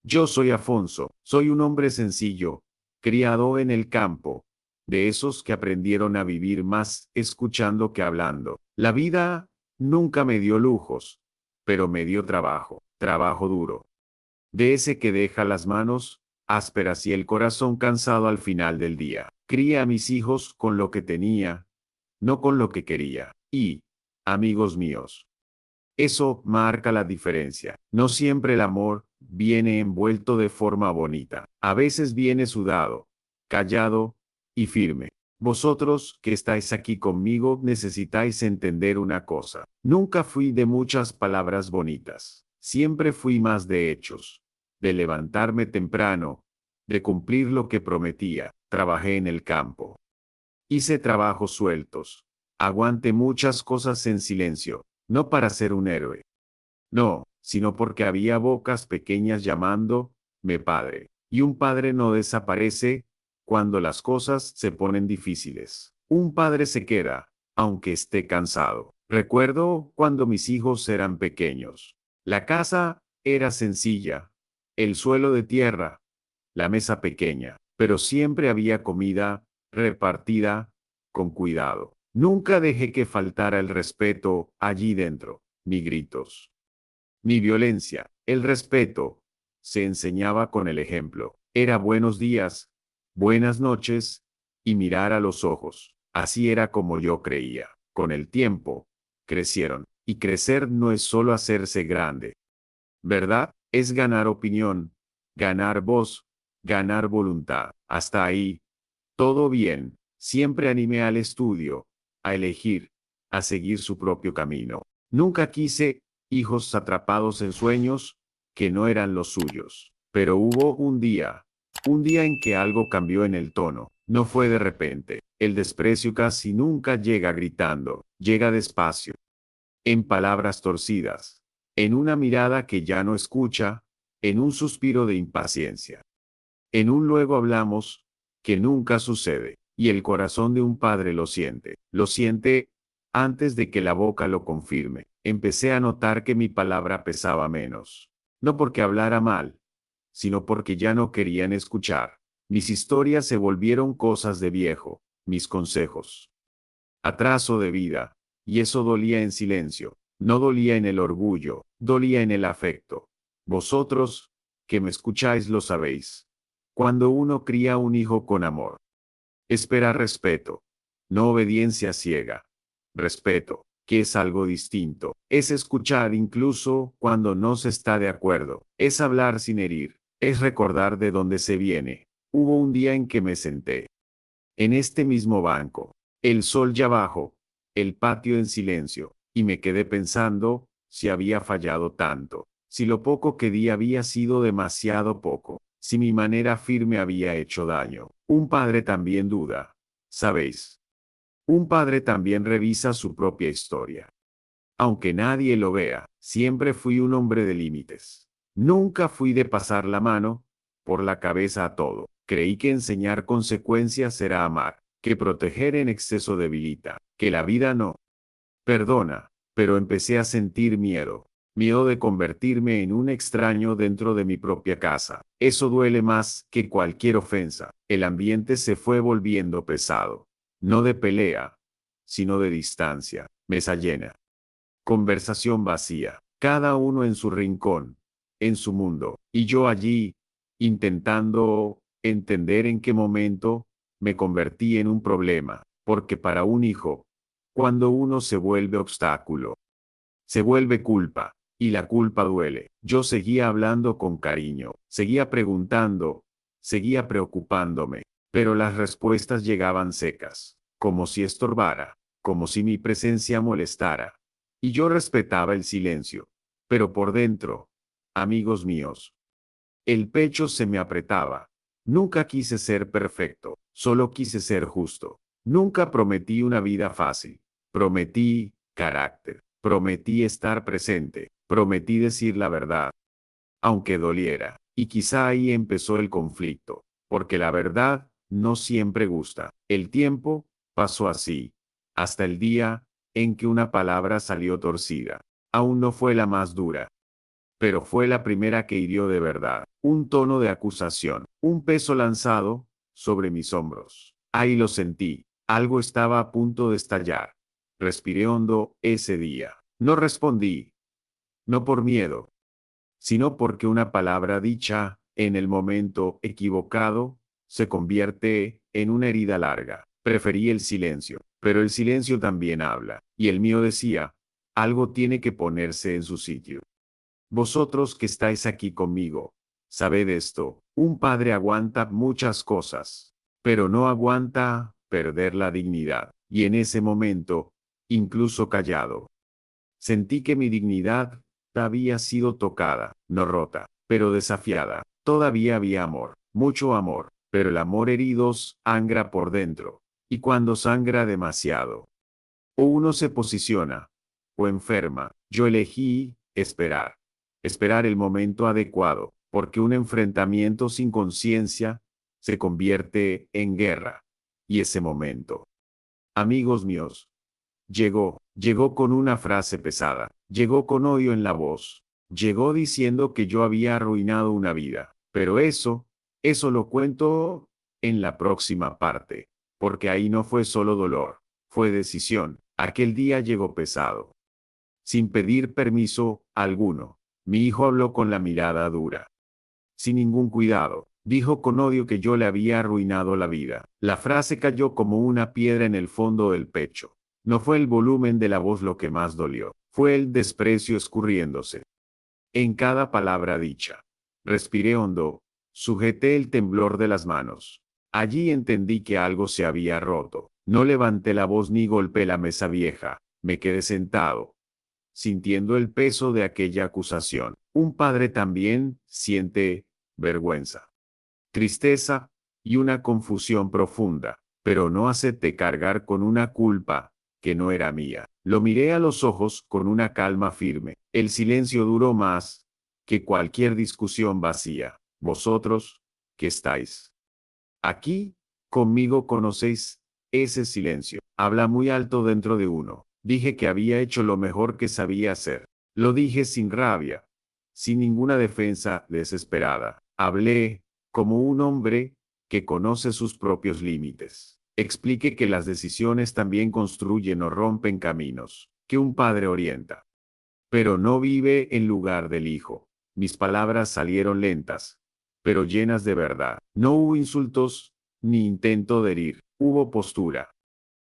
Yo soy Afonso, soy un hombre sencillo, criado en el campo, de esos que aprendieron a vivir más escuchando que hablando. La vida nunca me dio lujos, pero me dio trabajo, trabajo duro, de ese que deja las manos ásperas y el corazón cansado al final del día. Crié a mis hijos con lo que tenía, no con lo que quería. Y, amigos míos, eso marca la diferencia. No siempre el amor viene envuelto de forma bonita. A veces viene sudado, callado y firme. Vosotros que estáis aquí conmigo necesitáis entender una cosa. Nunca fui de muchas palabras bonitas. Siempre fui más de hechos. De levantarme temprano, de cumplir lo que prometía. Trabajé en el campo. Hice trabajos sueltos. Aguanté muchas cosas en silencio, no para ser un héroe. No, sino porque había bocas pequeñas llamando, me padre. Y un padre no desaparece cuando las cosas se ponen difíciles. Un padre se queda, aunque esté cansado. Recuerdo cuando mis hijos eran pequeños. La casa era sencilla, el suelo de tierra, la mesa pequeña, pero siempre había comida repartida con cuidado. Nunca dejé que faltara el respeto allí dentro, ni gritos, ni violencia. El respeto se enseñaba con el ejemplo. Era buenos días, buenas noches y mirar a los ojos. Así era como yo creía. Con el tiempo, crecieron. Y crecer no es solo hacerse grande, ¿verdad? Es ganar opinión, ganar voz, ganar voluntad. Hasta ahí, todo bien. Siempre animé al estudio, a elegir, a seguir su propio camino. Nunca quise hijos atrapados en sueños que no eran los suyos. Pero hubo un día en que algo cambió en el tono. No fue de repente. El desprecio casi nunca llega gritando, llega despacio, en palabras torcidas, en una mirada que ya no escucha, en un suspiro de impaciencia, en un luego hablamos, que nunca sucede, y el corazón de un padre lo siente antes de que la boca lo confirme. Empecé a notar que mi palabra pesaba menos, no porque hablara mal, sino porque ya no querían escuchar. Mis historias se volvieron cosas de viejo, mis consejos atraso de vida, y eso dolía en silencio, no dolía en el orgullo, dolía en el afecto. Vosotros, que me escucháis, lo sabéis. Cuando uno cría un hijo con amor, espera respeto, no obediencia ciega. Respeto, que es algo distinto, es escuchar incluso cuando no se está de acuerdo, es hablar sin herir, es recordar de dónde se viene. Hubo un día en que me senté en este mismo banco, el sol ya bajo, el patio en silencio, y me quedé pensando si había fallado tanto, si lo poco que di había sido demasiado poco, si mi manera firme había hecho daño. Un padre también duda, ¿sabéis? Un padre también revisa su propia historia. Aunque nadie lo vea, siempre fui un hombre de límites. Nunca fui de pasar la mano por la cabeza a todo. Creí que enseñar consecuencias era amar, que proteger en exceso debilita, que la vida no perdona, pero empecé a sentir miedo. Miedo de convertirme en un extraño dentro de mi propia casa. Eso duele más que cualquier ofensa. El ambiente se fue volviendo pesado. No de pelea, sino de distancia. Mesa llena. Conversación vacía, cada uno en su rincón, en su mundo, y yo allí, intentando entender en qué momento me convertí en un problema, porque para un hijo, cuando uno se vuelve obstáculo, se vuelve culpa, y la culpa duele. Yo seguía hablando con cariño, seguía preguntando, seguía preocupándome, pero las respuestas llegaban secas, como si estorbara, como si mi presencia molestara. Y yo respetaba el silencio, pero por dentro, amigos míos, el pecho se me apretaba. Nunca quise ser perfecto, solo quise ser justo. Nunca prometí una vida fácil. Prometí carácter. Prometí estar presente. Prometí decir la verdad, aunque doliera. Y quizá ahí empezó el conflicto, porque la verdad no siempre gusta. El tiempo pasó así, hasta el día en que una palabra salió torcida. Aún no fue la más dura, pero fue la primera que hirió de verdad. Un tono de acusación, un peso lanzado sobre mis hombros. Ahí lo sentí. Algo estaba a punto de estallar. Respiré hondo ese día. No respondí, no por miedo, sino porque una palabra dicha en el momento equivocado se convierte en una herida larga. Preferí el silencio, pero el silencio también habla, y el mío decía, algo tiene que ponerse en su sitio. Vosotros que estáis aquí conmigo, sabed esto, un padre aguanta muchas cosas, pero no aguanta perder la dignidad. Y en ese momento, incluso callado, sentí que mi dignidad había sido tocada, no rota, pero desafiada. Todavía había amor, mucho amor, pero el amor heridos sangra por dentro. Y cuando sangra demasiado, o uno se posiciona, o enferma. Yo elegí esperar. Esperar el momento adecuado, porque un enfrentamiento sin conciencia se convierte en guerra. Y ese momento, amigos míos, llegó con una frase pesada, llegó con odio en la voz, llegó diciendo que yo había arruinado una vida. Pero eso lo cuento en la próxima parte, porque ahí no fue solo dolor, fue decisión. Aquel día llegó pesado, sin pedir permiso alguno. Mi hijo habló con la mirada dura, sin ningún cuidado. Dijo con odio que yo le había arruinado la vida. La frase cayó como una piedra en el fondo del pecho. No fue el volumen de la voz lo que más dolió, fue el desprecio escurriéndose en cada palabra dicha. Respiré hondo, sujeté el temblor de las manos. Allí entendí que algo se había roto. No levanté la voz ni golpeé la mesa vieja. Me quedé sentado, sintiendo el peso de aquella acusación. Un padre también siente vergüenza, tristeza y una confusión profunda, pero no acepté cargar con una culpa que no era mía. Lo miré a los ojos con una calma firme. El silencio duró más que cualquier discusión vacía. Vosotros, que estáis aquí conmigo, conocéis ese silencio. Habla muy alto dentro de uno. Dije que había hecho lo mejor que sabía hacer. Lo dije sin rabia, sin ninguna defensa desesperada. Hablé como un hombre que conoce sus propios límites. Explique que las decisiones también construyen o rompen caminos, que un padre orienta, pero no vive en lugar del hijo. Mis palabras salieron lentas, pero llenas de verdad. No hubo insultos, ni intento de herir. Hubo postura,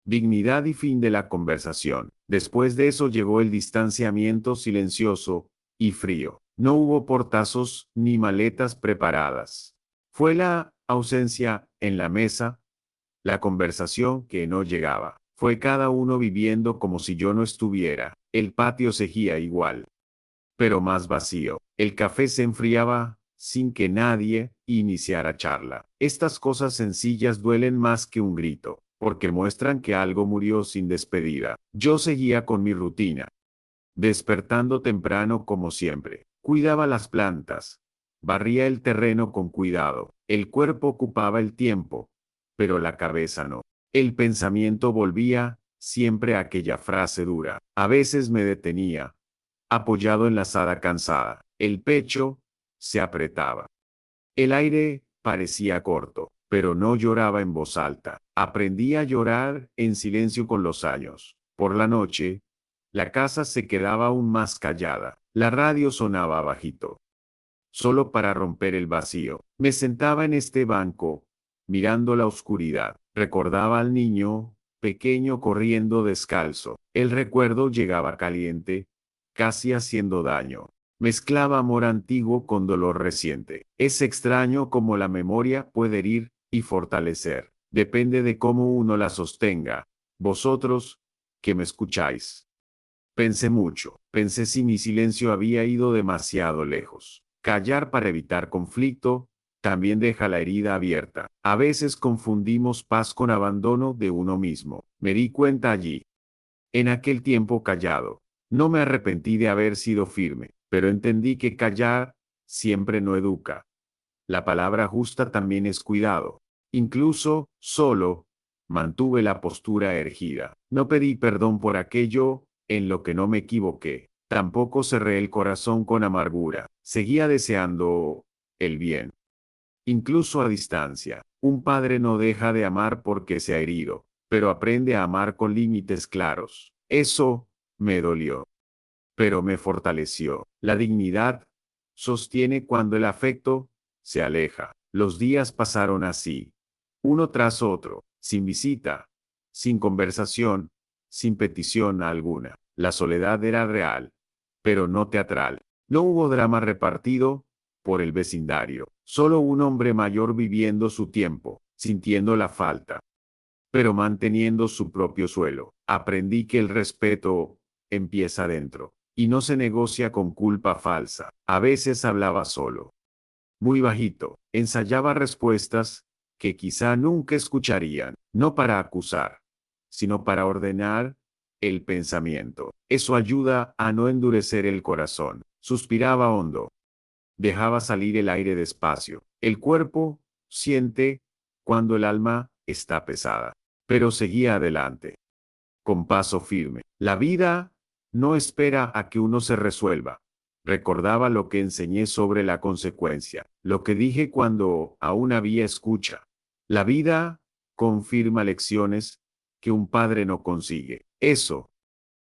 dignidad y fin de la conversación. Después de eso llegó el distanciamiento silencioso y frío. No hubo portazos ni maletas preparadas. Fue la ausencia en la mesa, la conversación que no llegaba. Fue cada uno viviendo como si yo no estuviera. El patio seguía igual, pero más vacío. El café se enfriaba sin que nadie iniciara charla. Estas cosas sencillas duelen más que un grito, porque muestran que algo murió sin despedida. Yo seguía con mi rutina, despertando temprano como siempre. Cuidaba las plantas, barría el terreno con cuidado. El cuerpo ocupaba el tiempo, pero la cabeza no. El pensamiento volvía siempre a aquella frase dura. A veces me detenía, apoyado en la sala cansada. El pecho se apretaba. El aire parecía corto, pero no lloraba en voz alta. Aprendí a llorar en silencio con los años. Por la noche, la casa se quedaba aún más callada. La radio sonaba bajito, solo para romper el vacío. Me sentaba en este banco, mirando la oscuridad. Recordaba al niño pequeño corriendo descalzo. El recuerdo llegaba caliente, casi haciendo daño. Mezclaba amor antiguo con dolor reciente. Es extraño cómo la memoria puede herir y fortalecer. Depende de cómo uno la sostenga. Vosotros, que me escucháis. Pensé mucho. Pensé si mi silencio había ido demasiado lejos. Callar para evitar conflicto también deja la herida abierta. A veces confundimos paz con abandono de uno mismo. Me di cuenta allí, en aquel tiempo callado. No me arrepentí de haber sido firme, pero entendí que callar siempre no educa. La palabra justa también es cuidado. Incluso, solo, mantuve la postura erguida. No pedí perdón por aquello en lo que no me equivoqué. Tampoco cerré el corazón con amargura. Seguía deseando el bien. Incluso a distancia. Un padre no deja de amar porque se ha herido, pero aprende a amar con límites claros. Eso me dolió, pero me fortaleció. La dignidad sostiene cuando el afecto se aleja. Los días pasaron así, uno tras otro, sin visita, sin conversación, sin petición alguna. La soledad era real, pero no teatral. No hubo drama repartido por el vecindario. Solo un hombre mayor viviendo su tiempo, sintiendo la falta, pero manteniendo su propio suelo. Aprendí que el respeto empieza dentro y no se negocia con culpa falsa. A veces hablaba solo, muy bajito, ensayaba respuestas que quizá nunca escucharían, no para acusar, sino para ordenar el pensamiento. Eso ayuda a no endurecer el corazón. Suspiraba hondo, dejaba salir el aire despacio. El cuerpo siente cuando el alma está pesada, pero seguía adelante, con paso firme. La vida no espera a que uno se resuelva. Recordaba lo que enseñé sobre la consecuencia, lo que dije cuando aún había escucha. La vida confirma lecciones que un padre no consigue. Eso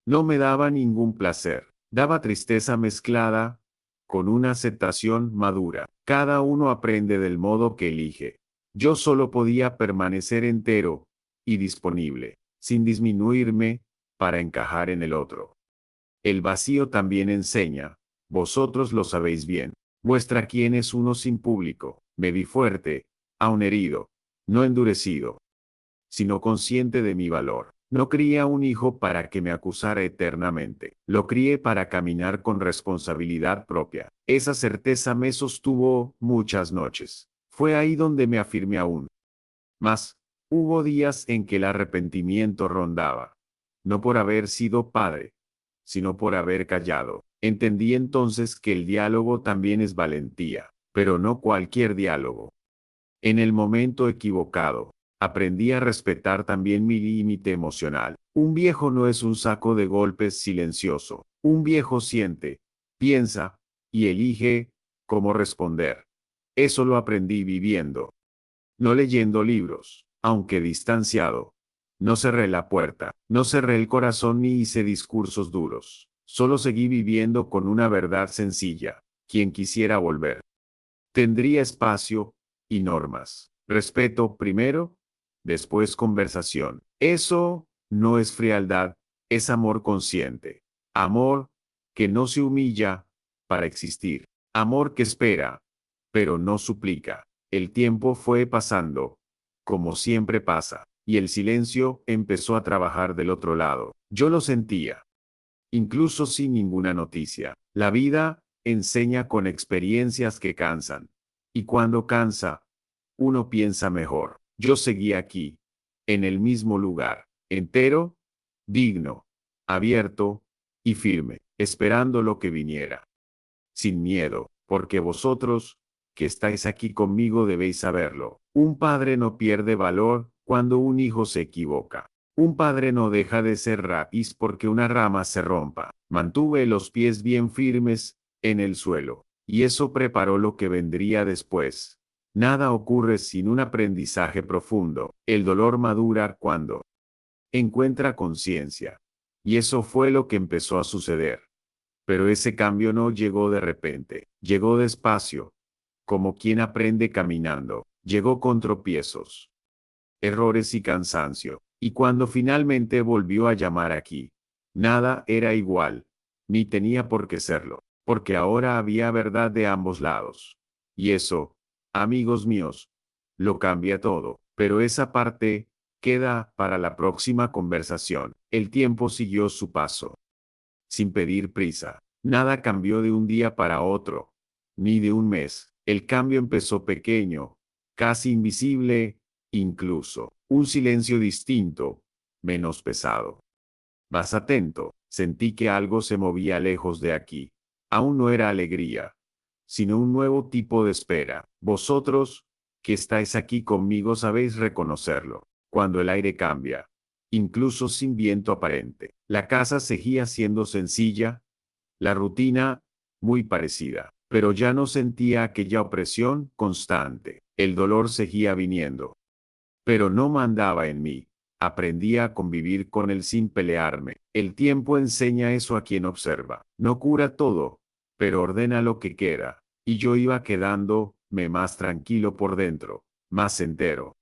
no me daba ningún placer. Daba tristeza mezclada con una aceptación madura. Cada uno aprende del modo que elige. Yo solo podía permanecer entero y disponible, sin disminuirme, para encajar en el otro. El vacío también enseña. Vosotros lo sabéis bien. Muestra quién es uno sin público. Me vi fuerte, aun herido, no endurecido, sino consciente de mi valor. No crié a un hijo para que me acusara eternamente. Lo crié para caminar con responsabilidad propia. Esa certeza me sostuvo muchas noches. Fue ahí donde me afirmé aún más. Hubo días en que el arrepentimiento rondaba. No por haber sido padre, sino por haber callado. Entendí entonces que el diálogo también es valentía, pero no cualquier diálogo. En el momento equivocado, aprendí a respetar también mi límite emocional. Un viejo no es un saco de golpes silencioso. Un viejo siente, piensa y elige cómo responder. Eso lo aprendí viviendo, no leyendo libros, aunque distanciado. No cerré la puerta, no cerré el corazón ni hice discursos duros. Solo seguí viviendo con una verdad sencilla. Quien quisiera volver tendría espacio y normas. Respeto primero, después conversación. Eso no es frialdad, es amor consciente. Amor que no se humilla para existir. Amor que espera, pero no suplica. El tiempo fue pasando, como siempre pasa, y el silencio empezó a trabajar del otro lado. Yo lo sentía, incluso sin ninguna noticia. La vida enseña con experiencias que cansan. Y cuando cansa, uno piensa mejor. Yo seguí aquí, en el mismo lugar, entero, digno, abierto y firme, esperando lo que viniera. Sin miedo, porque vosotros, que estáis aquí conmigo, debéis saberlo. Un padre no pierde valor cuando un hijo se equivoca. Un padre no deja de ser raíz porque una rama se rompa. Mantuve los pies bien firmes en el suelo, y eso preparó lo que vendría después. Nada ocurre sin un aprendizaje profundo. El dolor madura cuando encuentra conciencia. Y eso fue lo que empezó a suceder. Pero ese cambio no llegó de repente, llegó despacio, como quien aprende caminando. Llegó con tropiezos, errores y cansancio. Y cuando finalmente volvió a llamar aquí, nada era igual, ni tenía por qué serlo, porque ahora había verdad de ambos lados. Y eso, amigos míos, lo cambia todo. Pero esa parte queda para la próxima conversación. El tiempo siguió su paso, sin pedir prisa. Nada cambió de un día para otro, ni de un mes. El cambio empezó pequeño, casi invisible, incluso. Un silencio distinto, menos pesado. Más atento, sentí que algo se movía lejos de aquí. Aún no era alegría, sino un nuevo tipo de espera. Vosotros, que estáis aquí conmigo, sabéis reconocerlo. Cuando el aire cambia, incluso sin viento aparente. La casa seguía siendo sencilla, La rutina, muy parecida, pero ya no sentía aquella opresión constante. El dolor seguía viniendo, pero no mandaba en mí. Aprendí a convivir con él sin pelearme. El tiempo enseña eso a quien observa. No cura todo, pero ordena lo que queda. Y yo iba quedándome más tranquilo por dentro, más entero,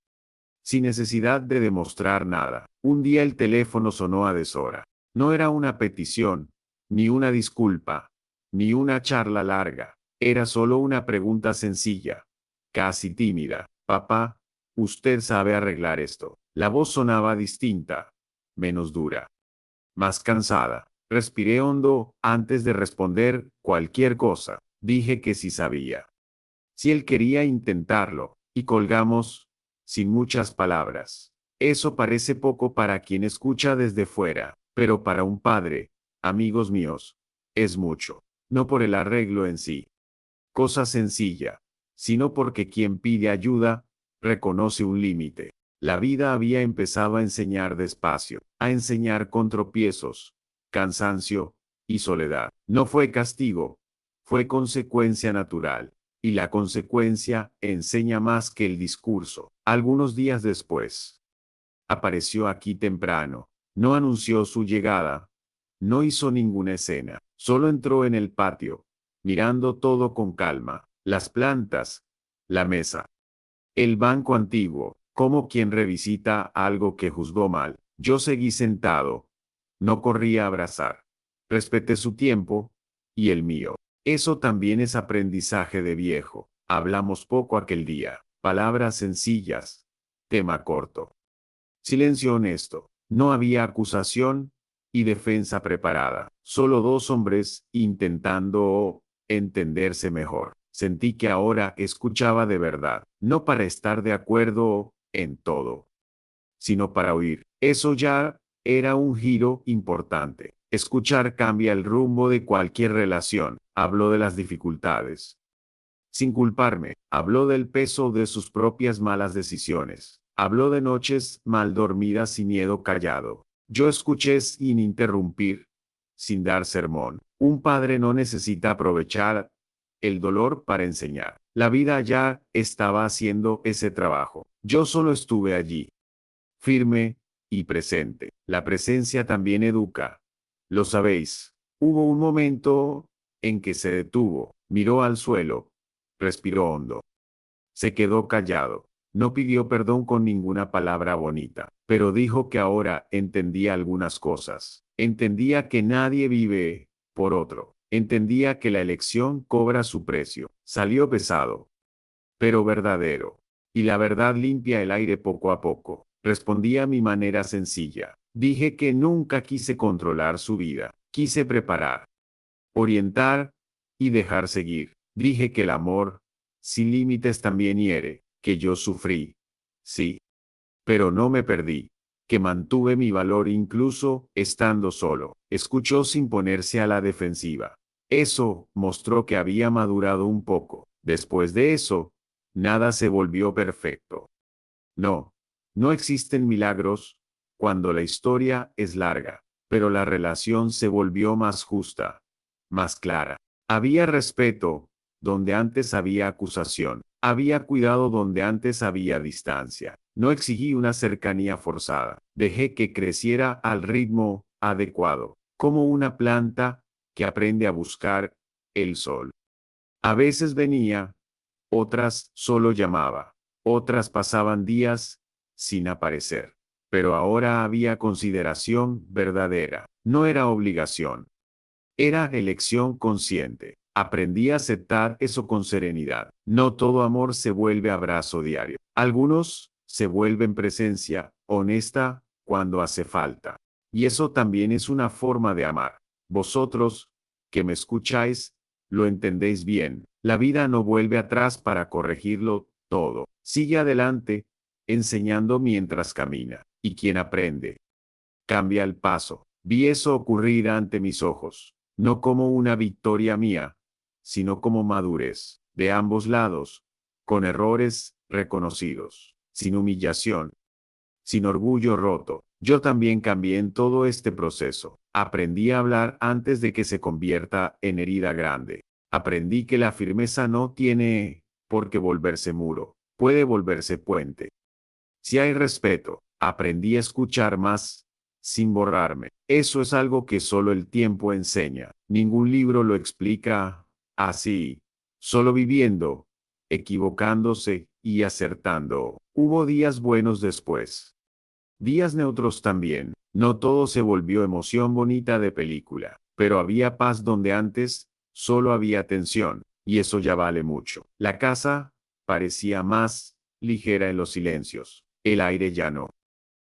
sin necesidad de demostrar nada. Un día el teléfono sonó a deshora. No era una petición, ni una disculpa, ni una charla larga. Era solo una pregunta sencilla, casi tímida. Papá, ¿usted sabe arreglar esto? La voz sonaba distinta, menos dura, más cansada. Respiré hondo antes de responder cualquier cosa. Dije que sí sabía. Si él quería intentarlo, y colgamos, sin muchas palabras. Eso parece poco para quien escucha desde fuera, pero para un padre, amigos míos, es mucho. No por el arreglo en sí, cosa sencilla, sino porque quien pide ayuda, reconoce un límite. La vida había empezado a enseñar despacio, a enseñar con tropiezos, cansancio y soledad. No fue castigo, fue consecuencia natural. Y la consecuencia enseña más que el discurso. Algunos días después, apareció aquí temprano. No anunció su llegada. No hizo ninguna escena. Solo entró en el patio, mirando todo con calma. Las plantas, la mesa, el banco antiguo, como quien revisita algo que juzgó mal. Yo seguí sentado. No corrí a abrazar. Respeté su tiempo y el mío. Eso también es aprendizaje de viejo. Hablamos poco aquel día. Palabras sencillas. Tema corto. Silencio honesto. No había acusación y defensa preparada. Solo dos hombres intentando entenderse mejor. Sentí que ahora escuchaba de verdad, no para estar de acuerdo en todo, sino para oír. Eso ya era un giro importante. Escuchar cambia el rumbo de cualquier relación. Habló de las dificultades, sin culparme. Habló del peso de sus propias malas decisiones. Habló de noches mal dormidas y miedo callado. Yo escuché sin interrumpir, sin dar sermón. Un padre no necesita aprovechar el dolor para enseñar. La vida ya estaba haciendo ese trabajo. Yo solo estuve allí, firme y presente. La presencia también educa. Lo sabéis. Hubo un momento en que se detuvo, miró al suelo, respiró hondo. Se quedó callado. No pidió perdón con ninguna palabra bonita, pero dijo que ahora entendía algunas cosas. Entendía que nadie vive por otro. Entendía que la elección cobra su precio. Salió pesado, pero verdadero. Y la verdad limpia el aire poco a poco. Respondí a mi manera sencilla. Dije que nunca quise controlar su vida. Quise preparar, orientar y dejar seguir. Dije que el amor, sin límites también hiere, que yo sufrí. Sí, pero no me perdí, que mantuve mi valor incluso estando solo. Escuchó sin ponerse a la defensiva. Eso mostró que había madurado un poco. Después de eso, nada se volvió perfecto. No, no existen milagros cuando la historia es larga, pero la relación se volvió más justa, más clara. Había respeto donde antes había acusación. Había cuidado donde antes había distancia. No exigí una cercanía forzada. Dejé que creciera al ritmo adecuado, como una planta que aprende a buscar el sol. A veces venía, otras solo llamaba, otras pasaban días sin aparecer. Pero ahora había consideración verdadera. No era obligación. Era elección consciente. Aprendí a aceptar eso con serenidad. No todo amor se vuelve abrazo diario. Algunos se vuelven presencia honesta cuando hace falta. Y eso también es una forma de amar. Vosotros, que me escucháis, lo entendéis bien. La vida no vuelve atrás para corregirlo todo. Sigue adelante, enseñando mientras camina. Y quien aprende, cambia el paso. Vi eso ocurrir ante mis ojos, no como una victoria mía, sino como madurez, de ambos lados, con errores reconocidos, sin humillación, sin orgullo roto. Yo también cambié en todo este proceso. Aprendí a hablar antes de que se convierta en herida grande. Aprendí que la firmeza no tiene por qué volverse muro, puede volverse puente. Si hay respeto, aprendí a escuchar más sin borrarme. Eso es algo que solo el tiempo enseña. Ningún libro lo explica así. Solo viviendo, equivocándose y acertando. Hubo días buenos después. Días neutros también. No todo se volvió emoción bonita de película, pero había paz donde antes solo había tensión, y eso ya vale mucho. La casa parecía más ligera en los silencios. El aire ya no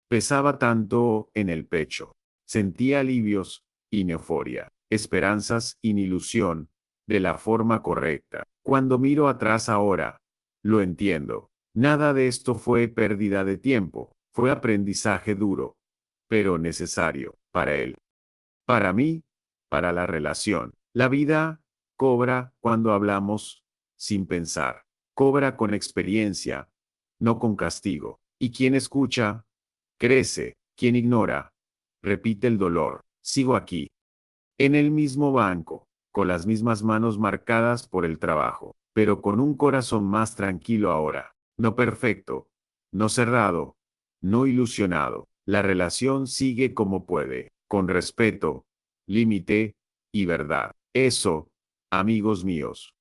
pesaba tanto en el pecho. Sentía alivios y euforia, esperanzas y ilusión, de la forma correcta. Cuando miro atrás ahora, lo entiendo. Nada de esto fue pérdida de tiempo, fue aprendizaje duro, pero necesario, para él, para mí, para la relación. La vida cobra cuando hablamos sin pensar, cobra con experiencia, no con castigo. Y quien escucha, crece. Quien ignora, repite el dolor. Sigo aquí, en el mismo banco, con las mismas manos marcadas por el trabajo, pero con un corazón más tranquilo ahora. No perfecto, no cerrado, no ilusionado. La relación sigue como puede, con respeto, límite y verdad. Eso, amigos míos,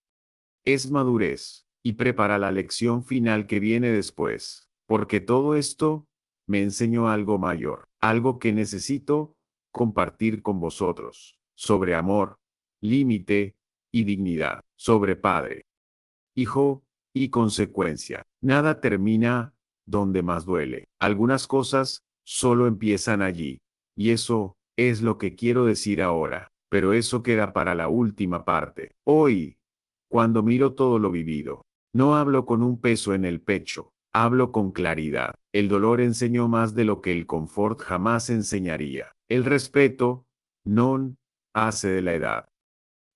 es madurez y prepara la lección final que viene después, porque todo esto me enseñó algo mayor, algo que necesito compartir con vosotros, sobre amor, límite y dignidad, sobre padre, hijo y consecuencia. Nada termina donde más duele. Algunas cosas solo empiezan allí, y eso es lo que quiero decir ahora, pero eso queda para la última parte. Hoy, cuando miro todo lo vivido, no hablo con un peso en el pecho, hablo con claridad. El dolor enseñó más de lo que el confort jamás enseñaría. El respeto, non, hace de la edad,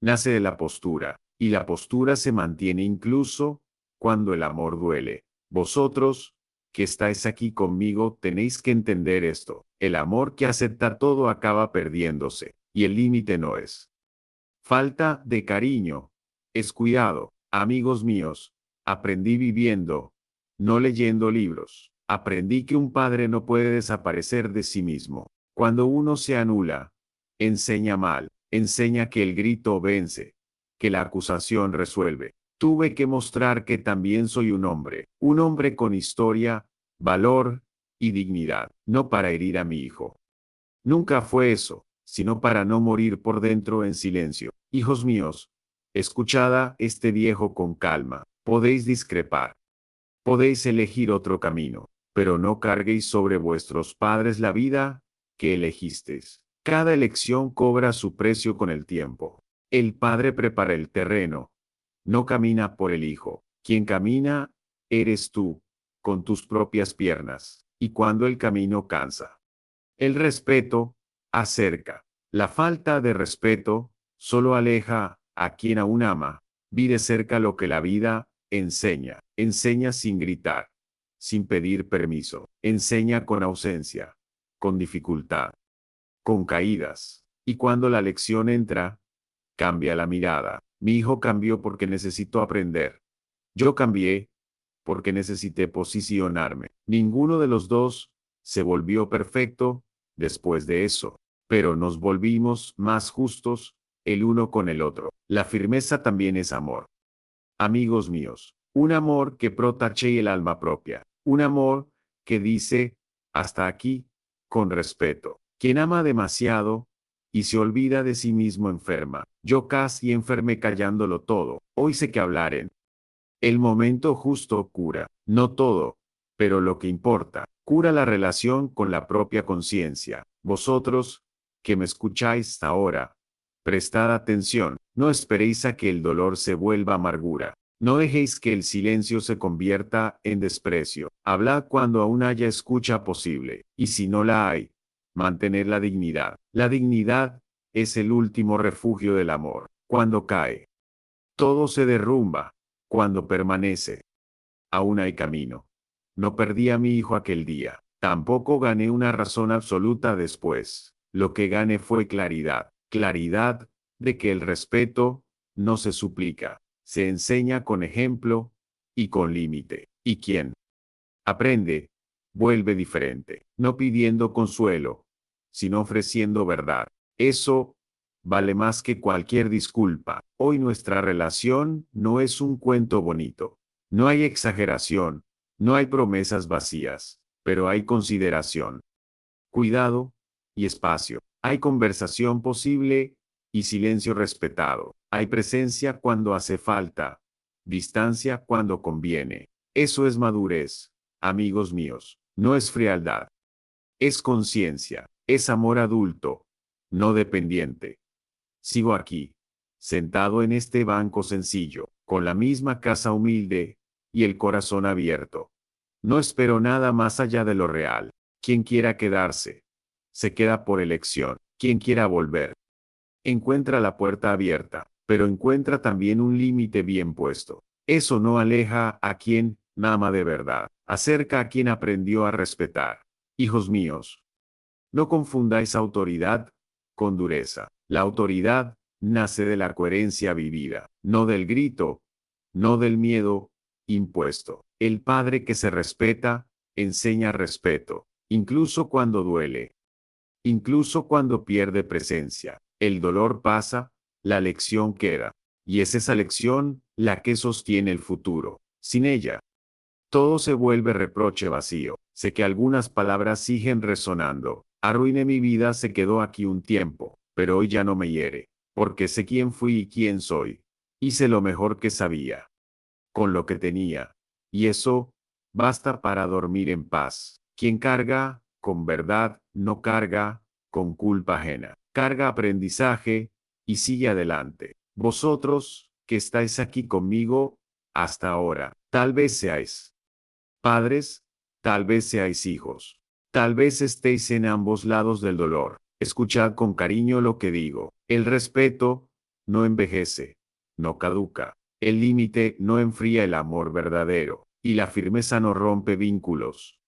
nace de la postura, y la postura se mantiene incluso cuando el amor duele. Vosotros, que estáis aquí conmigo, tenéis que entender esto. El amor que acepta todo acaba perdiéndose, y el límite no es falta de cariño, es cuidado. Amigos míos, aprendí viviendo, no leyendo libros. Aprendí que un padre no puede desaparecer de sí mismo. Cuando uno se anula, enseña mal, enseña que el grito vence, que la acusación resuelve. Tuve que mostrar que también soy un hombre con historia, valor y dignidad, no para herir a mi hijo. Nunca fue eso, sino para no morir por dentro en silencio. Hijos míos, escuchad a este viejo con calma. Podéis discrepar, podéis elegir otro camino, pero no carguéis sobre vuestros padres la vida que elegisteis. Cada elección cobra su precio con el tiempo. El padre prepara el terreno, no camina por el hijo. Quien camina, eres tú, con tus propias piernas. Y cuando el camino cansa, el respeto acerca. La falta de respeto solo aleja a quien aún ama. Vi de cerca lo que la vida enseña. Enseña sin gritar, sin pedir permiso. Enseña con ausencia, con dificultad, con caídas. Y cuando la lección entra, cambia la mirada. Mi hijo cambió porque necesitó aprender. Yo cambié porque necesité posicionarme. Ninguno de los dos se volvió perfecto después de eso, pero nos volvimos más justos el uno con el otro. La firmeza también es amor. Amigos míos, un amor que protege el alma propia, un amor que dice, hasta aquí, con respeto. Quien ama demasiado y se olvida de sí mismo enferma. Yo casi enfermé callándolo todo. Hoy sé que hablar en el momento justo cura, no todo, pero lo que importa, cura la relación con la propia conciencia. Vosotros, que me escucháis ahora, prestad atención, no esperéis a que el dolor se vuelva amargura. No dejéis que el silencio se convierta en desprecio. Hablad cuando aún haya escucha posible, y si no la hay, mantener la dignidad. La dignidad es el último refugio del amor. Cuando cae, todo se derrumba. Cuando permanece, aún hay camino. No perdí a mi hijo aquel día, Tampoco gané una razón absoluta después. Lo que gané fue claridad. Claridad de que el respeto no se suplica, se enseña con ejemplo y con límite. Y quien aprende, vuelve diferente, no pidiendo consuelo, sino ofreciendo verdad. Eso vale más que cualquier disculpa. Hoy nuestra relación no es un cuento bonito. No hay exageración, no hay promesas vacías, pero hay consideración, cuidado y espacio. Hay conversación posible y silencio respetado. Hay presencia cuando hace falta, distancia cuando conviene. Eso es madurez, amigos míos. No es frialdad. Es conciencia. Es amor adulto, no dependiente. Sigo aquí, sentado en este banco sencillo, con la misma casa humilde y el corazón abierto. No espero nada más allá de lo real. Quien quiera quedarse, se queda por elección. Quien quiera volver, encuentra la puerta abierta, pero encuentra también un límite bien puesto. Eso no aleja a quien ama de verdad, acerca a quien aprendió a respetar. Hijos míos, no confundáis autoridad con dureza. La autoridad nace de la coherencia vivida, no del grito, no del miedo impuesto. El padre que se respeta, enseña respeto, incluso cuando duele, incluso cuando pierde presencia. El dolor pasa, la lección queda, y es esa lección la que sostiene el futuro. Sin ella, todo se vuelve reproche vacío. Sé que algunas palabras siguen resonando. Arruiné mi vida, se quedó aquí un tiempo, pero hoy ya no me hiere, porque sé quién fui y quién soy. Hice lo mejor que sabía, con lo que tenía, y eso basta para dormir en paz. Quien carga con verdad no carga con culpa ajena. Carga aprendizaje y sigue adelante. Vosotros, que estáis aquí conmigo hasta ahora, tal vez seáis padres, tal vez seáis hijos, tal vez estéis en ambos lados del dolor. Escuchad con cariño lo que digo. El respeto no envejece, no caduca. El límite no enfría el amor verdadero, y la firmeza no rompe vínculos.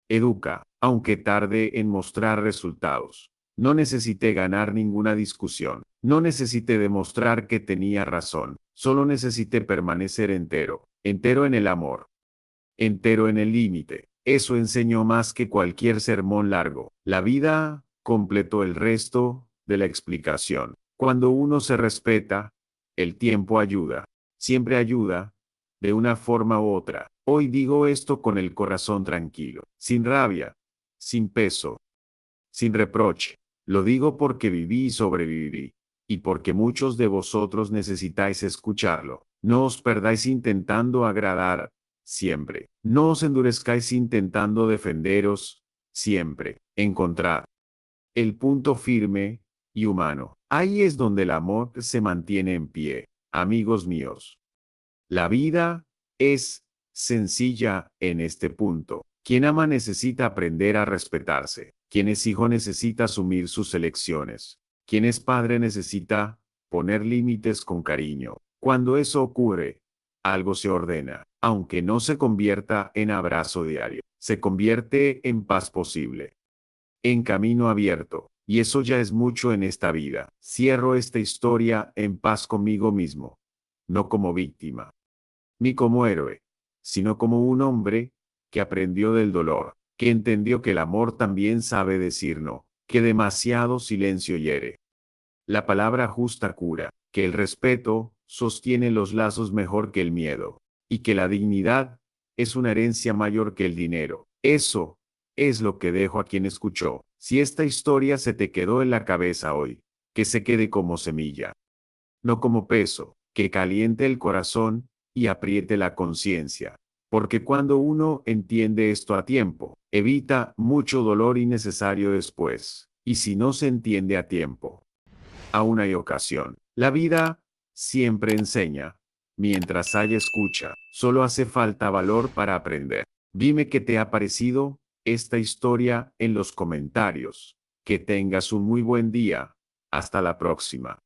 Educa, aunque tarde en mostrar resultados. No necesité ganar ninguna discusión. No necesité demostrar que tenía razón. Solo necesité permanecer entero, entero en el amor, entero en el límite. Eso enseñó más que cualquier sermón largo. La vida completó el resto de la explicación. Cuando uno se respeta, el tiempo ayuda. Siempre ayuda, de una forma u otra. Hoy digo esto con el corazón tranquilo, sin rabia, sin peso, sin reproche. Lo digo porque viví y sobreviví, y porque muchos de vosotros necesitáis escucharlo. No os perdáis intentando agradar, siempre. No os endurezcáis intentando defenderos, siempre. Encontrad el punto firme y humano. Ahí es donde el amor se mantiene en pie. Amigos míos, la vida es sencilla en este punto. Quien ama necesita aprender a respetarse. Quien es hijo necesita asumir sus elecciones. Quien es padre necesita poner límites con cariño. Cuando eso ocurre, algo se ordena, aunque no se convierta en abrazo diario. Se convierte en paz posible, en camino abierto. Y eso ya es mucho en esta vida. Cierro esta historia en paz conmigo mismo, no como víctima, ni como héroe, sino como un hombre que aprendió del dolor, que entendió que el amor también sabe decir no, que demasiado silencio hiere. La palabra justa cura, que el respeto sostiene los lazos mejor que el miedo, y que la dignidad es una herencia mayor que el dinero. Eso es lo que dejo a quien escuchó. Si esta historia se te quedó en la cabeza hoy, que se quede como semilla, no como peso, que caliente el corazón y apriete la conciencia. Porque cuando uno entiende esto a tiempo, evita mucho dolor innecesario después. Y si no se entiende a tiempo, aún hay ocasión. La vida siempre enseña. Mientras haya escucha, solo hace falta valor para aprender. Dime qué te ha parecido esta historia en los comentarios. Que tengas un muy buen día. Hasta la próxima.